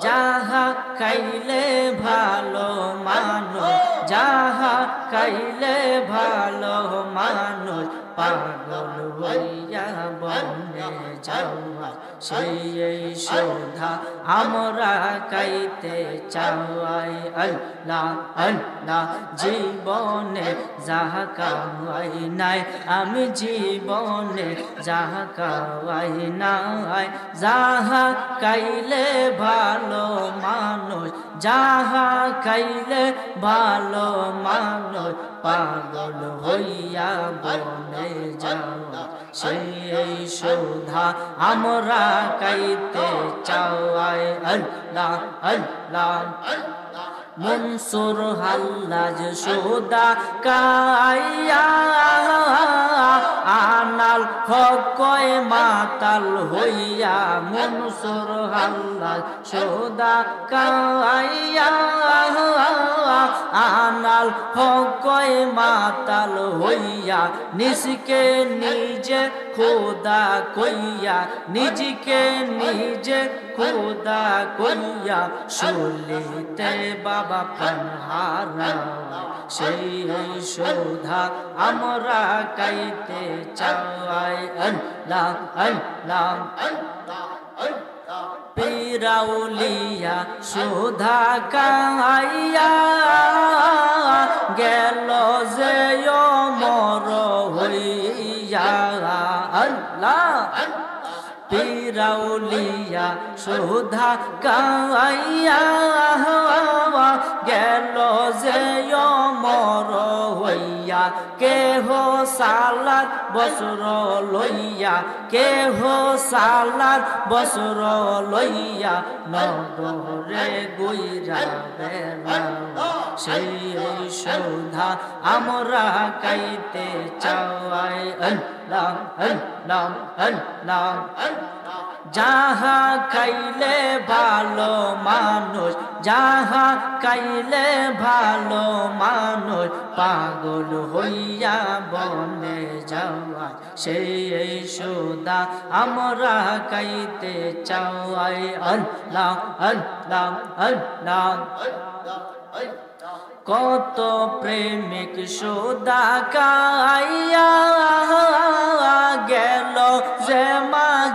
যাহা খাইলে ভালো মানুষ, যাহা খাইলে ভালো মানুষ পাগল হইয়া বনে যাওয়া, সেই শোধা আমরা খাইতে চাই আল্লাহ আল্লাহ জীবনে যাহা খাওয়াই নাই, আমি জীবনে যাহা খাওয়াই নাই, যাহা খাইলে ভালো মানুষ, যাহা খাইলে ভালো মানুষ পাগল হইয়া বনে যাওয়া, সেই শোধা আমরা খাইতে চাই আল্লাহ আল্লাহ মনসুর হাল্লাজ সুদা কাইয়া আনাল হকয় মাতাল হইয়া, মনসুর হাল্লাজ সুদা কাইয়া আনাল হকয় মাতাল হইয়া, নিজকে নিজে খোদা কইয়া, নিজকে নিজে খোদা কইয়া শুলিতে বাবা প্রাণ হারা, সেই শোধা আমরা খাইতে চাই আল্লাহ আল্লাহ পিরাউলিয়া সুধা কাইয়া গেল যে অমর হইয়া আল্লাহ পিরাউলিয়া সুধা কাইয়া গেল যে অমর হইয়া কেহ সালার বসর লইয়া কেহ সালার বসর লইয়া নগরে গইরা বেলা সেই সুধা আমরা খাইতে চাই আল্লাহ আল্লাহ আল্লাহ যাহা খাইলে ভালো মানুষ যাহা খাইলে ভালো মানুষ পাগল হইয়া বনে যাওয়া সেই সুধা আমরা খাইতে চাই আল্লাহ আল্লাহ আল্লাহ কত প্রেমিক সুধা খাইয়া গেল যে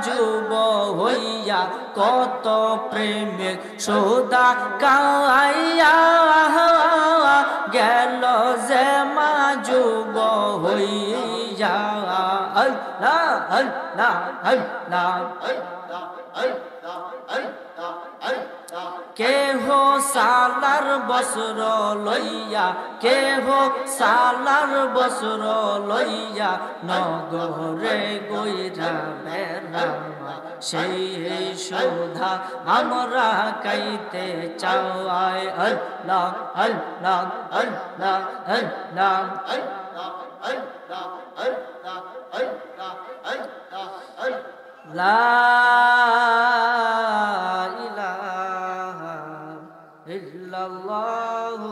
যুব হইয়া কত প্রেমিক সুধা খাইয়া গেল যে যুব হইয়া আল্লাহ আল্লাহ আল্লাহ কেহ সালার বসর লইয়া কেহ সালার বসর লইয়া নগরে গইরা বেলা সেই সুধা আমরা খাইতে চাই আল্লাহ আল্লাহ আল্লাহ আল্লাহ লা ইলাহা ইল্লাল্লাহু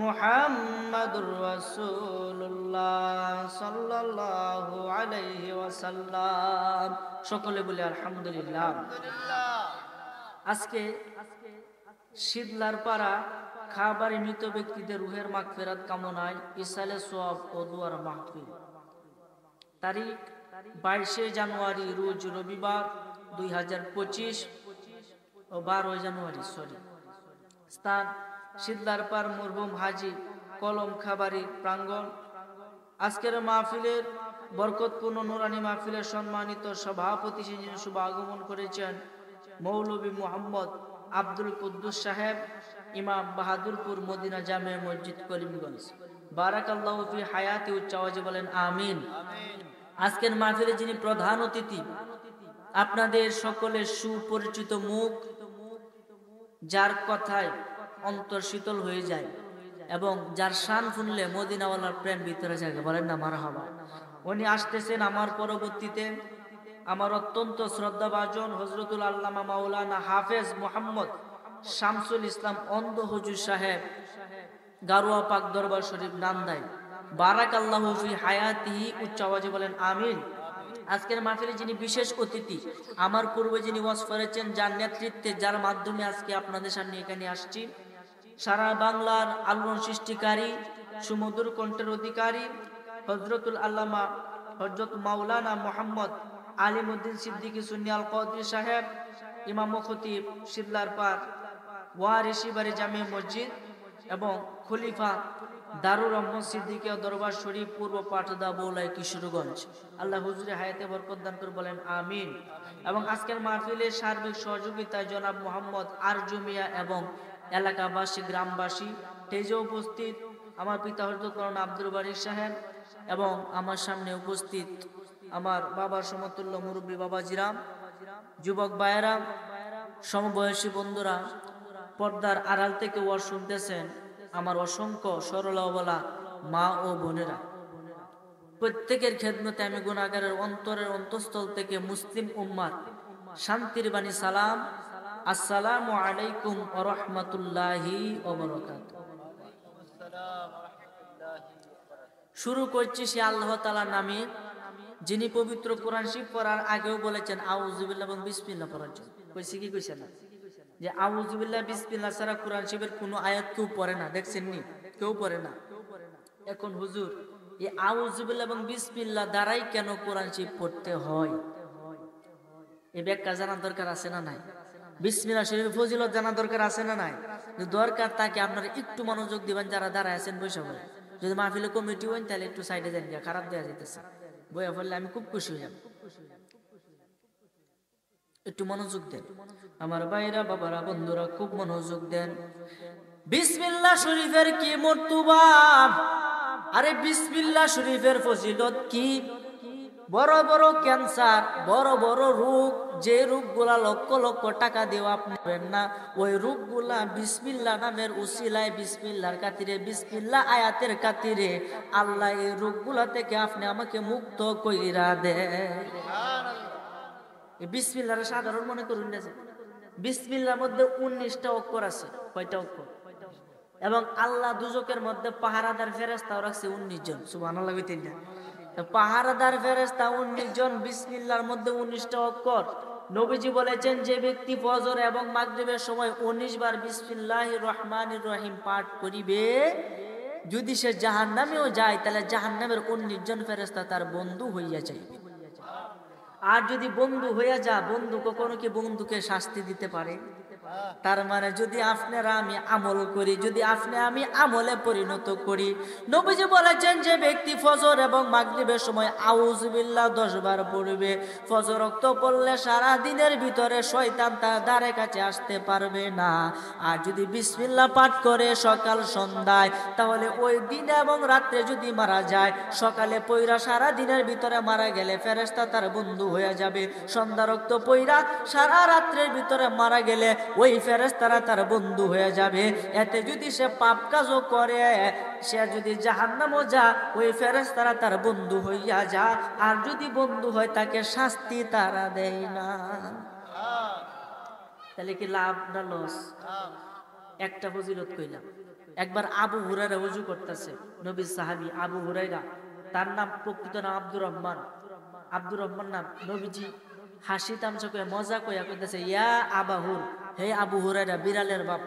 মুহাম্মাদুর রাসূলুল্লাহ সাল্লাল্লাহু আলাইহি ওয়াসাল্লাম। সকলে বলি আলহামদুলিল্লাহ। আজকে শীতলার পাড়া খাবারে মৃত ব্যক্তিদের রুহের মাগফিরাত কামনায় ইসালে সওয়াব ও দুয়ার মাহফিল। তারিখ 22 জানুয়ারি রোজ রবিবার 2025 ও 12 জানুয়ারি স্থান শীতলারপাড় মরহুম হাজী কলম খাবারি প্রাঙ্গণ। আজকের মাহফিলের বরকতপূর্ণ নুরানি মাহফিলের সম্মানিত সভাপতি যিনি শুভ আগমন করেছেন মৌলভী মোহাম্মদ আব্দুল কুদ্দুস সাহেব, ইমাম বাহাদুরপুর মদিনা জামে মসজিদ করিমগঞ্জ। বারাকাল্লাহু ফি হায়াতি, উচ্চ আওয়াজে বলেন আমিন। আজকের মাহফিলে যিনি প্রধান অতিথি, আপনাদের সকলের সুপরিচিত মুখ, যার কথায় অন্তর শীতল হয়ে যায় এবং যার শান শুনলে মদিনাওয়ালার প্রেম ভিতরে জায়গা, বলেন না মারহাবা। উনি আসতেছেন আমার পরবর্তীতে আমার অত্যন্ত শ্রদ্ধাভাজন হযরতুল আল্লামা মাওলানা হাফেজ মোহাম্মদ শামসুল ইসলাম অন্ধ হুজুর সাহেব, গারুয়া পাক দরবার শরীফ নান্দাই। বারাকাল্লাহু ফি হায়াতিহি, উচ্চ আওয়াজে বলেন আমিন। আজকের মাহফিলে যিনি বিশেষ অতিথি, আমার পূর্বে যিনি ওয়াজ করেছেন, যার নেতৃত্বে, যার মাধ্যমে আজকে আপনাদের সামনে এখানে আসছি, সারা বাংলার আলোড়ন সৃষ্টিকারী, সুমধুর কণ্ঠের অধিকারী হযরতুল আল্লামা হযরত মাওলানা মোহাম্মদ আলিমউদ্দিন সিদ্দিকী সুন্নি আল কদরি সাহেব, ইমাম ও খতিব শীতলারপাড় ওয়ারিশি বাড়ি জামে মসজিদ এবং খলিফা দারুর রহমান সিদ্দিকী দরবার শরীফ পূর্ব পাটদা বৌলাই কিশোরগঞ্জ। আল্লাহ হুজুরে হায়াতে বরকত দান করে বলেন আমিন। এবং আজকের মাহফিলে সার্বিক সহযোগিতায় জনাব মোহাম্মদ আরজু মিয়া এবং এলাকাবাসী, গ্রামবাসী, তেজে উপস্থিত আমার পিতা হযরত মাওলানা আব্দুল বারী সাহেব এবং আমার সামনে উপস্থিত আমার বাবার সমতুল্য মুরব্বী বাবাজিরা, যুবক ভাইয়েরা, সমবয়সী বন্ধুরা, পর্দার আড়াল থেকে ওয়াজ শুনতেছেন আমার অসংখ্য সরলবলা মা ও বোনেরা, প্রত্যেকের খেদমতে আমি গুনাহগারের অন্তরের অন্তঃস্থল থেকে মুসলিম উম্মার শান্তির বাণী সালাম, আসসালামু আলাইকুম ওয়া রাহমাতুল্লাহি ওয়া বারাকাতুহু। শুরু করছি সে আল্লাহ তাআলার নামে, যিনি পবিত্র কোরআন শরীফ পড়ার আগেও বলেছেন আউযু বিল্লাহি এবং বিসমিল্লাহ পড়ার জন্য। কইছি কি কইছেন না যে আউযু বিল্লাহি বিসমিল্লাহ ছাড়া কোরআন শরীফের কোনো আয়াত কেউ পড়ে না, দেখছেন নি? কেউ পড়ে না। এখন হুজুর এই আউযু বিল্লাহি এবং বিসমিল্লাহ দ্বারাই কেন কোরআন শরীফ পড়তে হয়, এই ব্যাখ্যা জানার দরকার আছে না নাই? বিসমিল্লাহ শরীফের ফজিলত জানা দরকার আছে না নাই? দরকার তাকে আপনারা একটু মনোযোগ দিবেন যারা দাঁড়ায় আছেন বসে বলে। যদি মাহফিলে কমিটি হন তাহলে একটু সাইডে যান, খারাপ দেওয়া যেতেছে। বইয়া পড়লে আমি খুব খুশি হইলাম। একটু মনোযোগ দেন আমার ভাইরা, বাবারা, বন্ধুরা, খুব মনোযোগ দেন। বিসমিল্লাহ শরীফের কি মর্তবা! আরে বিসমিল্লাহ শরীফের ফজিলত কি! বড় বড় ক্যান্সার, বড় বড় রোগ, যে রোগগুলা লক্ষ লক্ষ টাকা দিয়েও আপনি পাবেন না, ওই রোগগুলা বিসমিল্লাহ নামের উসিলায়, বিসমিল্লাহর খাতিরে, বিসমিল্লাহ আয়াতের খাতিরে আল্লাহ এই রোগগুলা থেকে আপনি আমাকে মুক্ত কইরা দেয়। এই বিসমিল্লাহর সাধারণ মনে করুন না। বিসমিল্লাহর মধ্যে 19টা অক্ষর আছে। কয়টা অক্ষর? এবং আল্লাহ দুজকের মধ্যে পাহারাদার ফেরেশতাও রাখছে 19 জন। সুবহানাল্লাহ কইতেন না? পাহারাদার ফেরেশতা 19 জন, বিসমিল্লাহর মধ্যে 19টা অক্ষর। নবীজি বলেছেন যে ব্যক্তি ফজর এবং মাগরিবের সময় 19 বার বিসমিল্লাহির রহমানির রহিম পাঠ করিবে, যদি সে জাহান্নামেও যায় তাহলে জাহান্নামের 19 জন ফেরেশতা তার বন্ধু হইয়া যাইবে। আর যদি বন্ধু হইয়া যা, বন্ধু কখনো কি বন্ধুকে শাস্তি দিতে পারে? তার মানে যদি আপনারা আমি আমল করি, যদি আপনি আমি আমলে পরিণত করি, নবীজি বলেছেন যে ব্যক্তি ফজর এবং মাগরিবের সময় আউযুবিল্লাহ 10 বার পড়বে, ফজর ওয়াক্ত পড়লে সারা দিনের ভিতরে শয়তান তার দ্বারে কাছে আসতে পারবে না। আর যদি বিসমিল্লাহ পাঠ করে সকাল সন্ধ্যায়, তাহলে ওই দিন এবং রাত্রে যদি মারা যায়, সকালে পইরা সারা দিনের ভিতরে মারা গেলে ফেরেশতা তার বন্ধু হয়ে যাবে। সন্ধ্যা রক্ত পইরা সারা রাত্রের ভিতরে মারা গেলে ওই ফেরেশতারা তার বন্ধু হয়ে যাবে। এতে যদি সে পাপ কাজও করে, সে যদি জাহান্নামও যা, ওই ফেরেশতারা তার বন্ধু হইয়া যা। আর যদি বন্ধু হয় তাকে শাস্তি তারা দেয় না। তাহলে কি লাভ না লস? একটা ফজিলত কইলাম। একবার আবু হুরায়রা ওযু করতেছে, নবীর সাহাবী আবু হুরায়রা, তার নাম প্রকৃত নাম আব্দুর রহমান। আব্দুর রহমান নাম। নবীজি হাসি তামসা কইয়া মজা কইয়া কইতেছে, ইয়া আবাহুর, হে আবু হুরায়রা, বিড়ালের বাপ।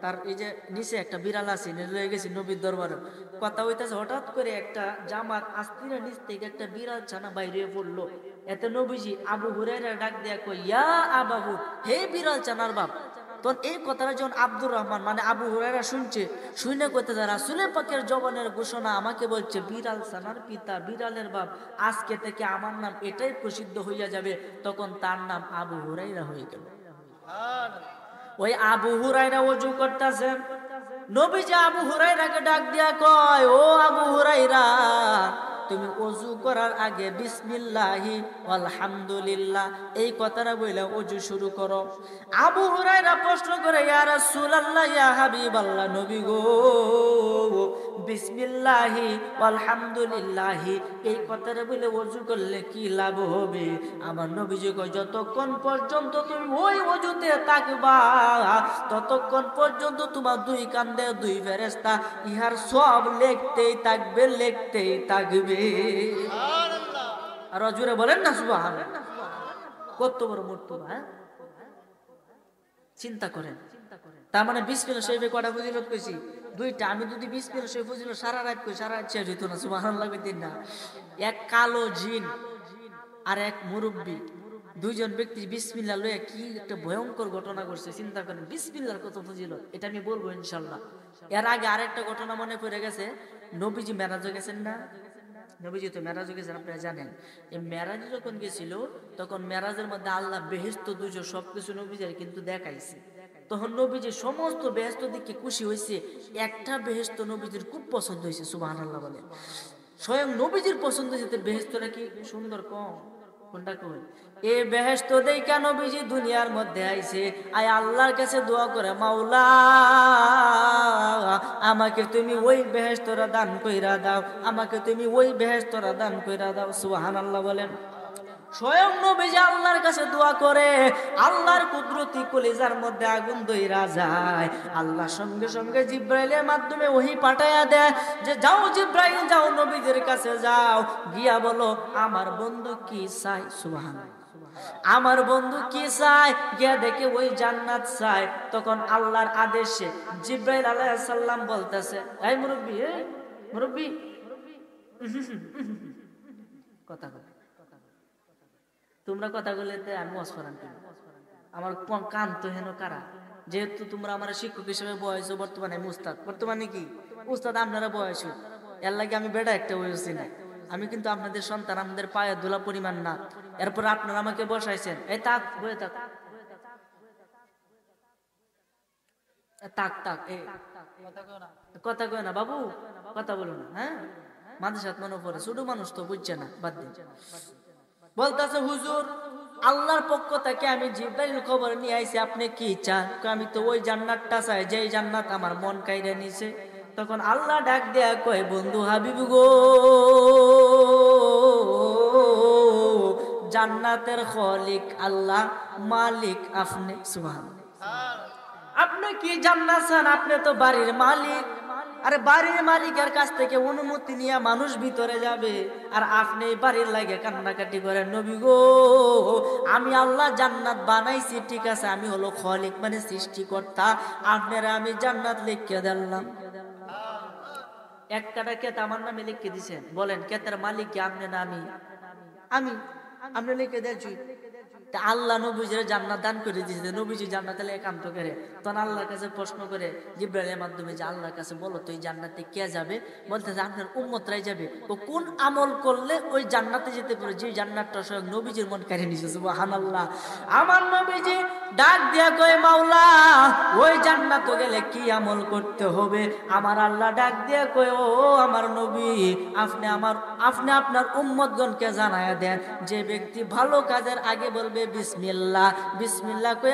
তার এই যে নিচে একটা বিড়াল আছে, লয়ে গেছি নবীর দরবারে, কথা হইতেছে, হঠাৎ করে একটা জামার আস্তিনের নিচ থেকে একটা বিড়াল ছানা বাইরে পড়লো। এতে নবীজি আবু হুরায়রা ডাক দিয়া কই, ইয়া আবাহু, হে বিড়াল ছানার বাপ। তখন এই কথাটা যখন আব্দুর রহমান মানে আবু হুরায়রা শুনছে, শুনে কইতেছে, রাসূলের পাকের জবানের ঘোষণা আমাকে বলছে বিড়াল ছানার পিতা, বিড়ালের বাপ, আজকে থেকে আমার নাম এটাই প্রসিদ্ধ হইয়া যাবে। তখন তার নাম আবু হুরায়রা হয়ে গেল। ওই আবু হুরায়রা ওযু করতেছে, নবীজি আবু হুরায়রাকে ডাক দিয়া কয়, ও আবু হুরায়রা, তুমি ওযু করার আগে বিসমিল্লাহি আলহামদুলিল্লাহ এই কথাটা বইলা ওযু শুরু করো। আবু হুরায়রা প্রশ্ন করে, ইয়া রাসূলুল্লাহ, ইয়া হাবিবাল্লাহ, নবী গো, বিসমিল্লাহি আলহামদুলিল্লাহ এই কথাটা বলে ওযু করলে কি লাভ হবে? আমার নবীজি কয়, যতক্ষণ পর্যন্ত তুমি ওই ওযুতে থাকবা, ততক্ষণ পর্যন্ত তোমার দুই কান্দে দুই ফেরেশতা ইহার সওয়াব লিখতেই থাকবে, লিখতেই থাকবে। সুবহানাল্লাহ। আর জোরে বলেন না সুবহানাল্লাহ। কত বড় মর্তবা! চিন্তা করেন। তার মানে বিসমিল্লাহ শরীফে কয়টা ফজিলত কইছি? 2টা। আমি যদি বিসমিল্লাহ শরীফ ফজিলত সারা রাত কই, সারা রাত শেষ হইতো না। সুবহানাল্লাহ কইতেন না? এক কালো জিন আর এক মুরব্বী, দুইজন ব্যক্তি বিসমিল্লাহ লয়ে কি একটা ভয়ঙ্কর ঘটনা করছে। চিন্তা করেন বিসমিল্লাহর কত ফজিলত, এটা আমি বলবো ইনশাআল্লাহ। এর আগে আরেকটা ঘটনা মনে পড়ে গেছে, নবীজি মেরাজে গেছেন না? নবীজি তো মেরাজে গেছেন, আপনারা জানেন। এই মেরাজে যখন গেছিল, তখন মেরাজের মধ্যে আল্লাহ বেহেশত দুজো সবকিছু নবীজির কিন্তু দেখাইছে। তখন নবীজি সমস্ত বেহেশত দিকে খুশি হয়েছে। একটা বেহেশত নবীজির খুব পছন্দ হয়েছে। সুবহানাল্লাহ বলে। স্বয়ং নবীজির পছন্দ হয়েছে। বেহেশতটা কি সুন্দর কম? কোনটা কই? এই বেহেশত দেইখা নবীজি দুনিয়ার মধ্যে আইছে। আয় আল্লাহর কাছে দোয়া করে, মাওলা আমাকে তুমি ওই বেহেশতরা দান কইরা দাও, আমাকে তুমি ওই বেহেশতরা দান কইরা দাও। সুবহানাল্লাহ বলেন। স্বয়ং নবীজি আল্লাহর কাছে দোয়া করে, আল্লাহর কুদরতি কলিজার মধ্যে আগুন দইরা যায়। আল্লাহ সঙ্গে সঙ্গে জিব্রাইলের মাধ্যমে ওহী পাঠায়া দেয় যে, যাও জিব্রাইল, যাও নবীদের কাছে যাও, গিয়া বলো আমার বন্ধু কি চায়। সুবহানাল্লাহ। আমার বন্ধু কি চায়? গিয়া দেখে ওই জান্নাত চায়। তখন আল্লাহর আদেশে জিব্রাইল আলাইহিস সালাম বলতেছে, এই মুরব্বি, এই মুরব্বি, কথা বল, তোমরা কথা বলতে আমি ওয়াজ করান। আমার কান তো হেন কারা, যেহেতু তোমরা আমার শিক্ষক হিসেবে বয়সো, বর্তমানে আমি উস্তাদ, বর্তমানে কি উস্তাদ আপনারা বয়স, এর লাগে আমি বেটা একটা বয়সী না। আমি কিন্তু আপনাদের সন্তান, আমাদের পায়ে ধুলা পরিমাণ না। এরপর আপনারা আমাকে বসাইছেন, এই তাক বয়ে থাক, তাক তাক, কথা কয় না বাবু, কথা বলো না। হ্যাঁ, মানুষের হাত মনে পড়ে, ছোট মানুষ তো বুঝছে না, বাদ দিন। বলতেছে হুজুর আল্লাহর পক্ষ থেকে আমি জিব্রাইল খবর নিয়ে আইছি, আপনি কি চান? আমি তো ওই জান্নাতটা চাই যেই জান্নাত আমার মন কাইরা নিছে। তখন আল্লাহ ডাক দেয়া কয়, বন্ধু হাবিব গো, জান্নাতের খলিক আল্লাহ, মালিক আপনি। সুবহানাল্লাহ। আপনি কি জান্নাত চান? আপনি তো বাড়ির মালিক। আরে বাড়ির মালিকের কাছ থেকে অনুমতি নিয়ে মানুষ ভিতরে যাবে, আর আপনি বাড়ির লাগে কান্নাকাটি করেন, নবী গো আমি আল্লাহ জান্নাত বানাইছি, ঠিক আছে, আমি হলো খলিক মানে সৃষ্টিকর্তা, আপনারা আমি জান্নাত লিখে দিলাম। একটা ক্ষেত আমার নামে লিখে দিছেন, বলেন ক্ষেতের মালিক কি আপনি না আমি? আমি, আপনি লিখে দিয়েছি। আল্লাহ নবীজির জান্নাত দান করে দিয়েছে, নবীজি জান্নাতে একান্ত করে। তখন আল্লাহর কাছে প্রশ্ন করে জিবরাইলের মাধ্যমে যে আল্লাহর কাছে বলো তো এই জান্নাতে কে যাবে? বলতেছে আপনার উম্মতরাই যাবে। তো কোন আমল করলে ওই জান্নাতে যেতে পারে, যে জান্নাতটা স্বয়ং নবীজির মন কাড়ে নিয়েছে। সুবহানাল্লাহ। আমার নবীজি ডাক দিয়া কয়, মাওলা ওই জান্নাত গেলে কি আমল করতে হবে? আমার আল্লাহ ডাক দিয়া কয়, ও আমার নবী, আপনি আপনার উম্মতগণকে জানায়া দেন, যে ব্যক্তি ভালো কাজের আগে বলবে বিসমিল্লাহ, বিসমিল্লাহ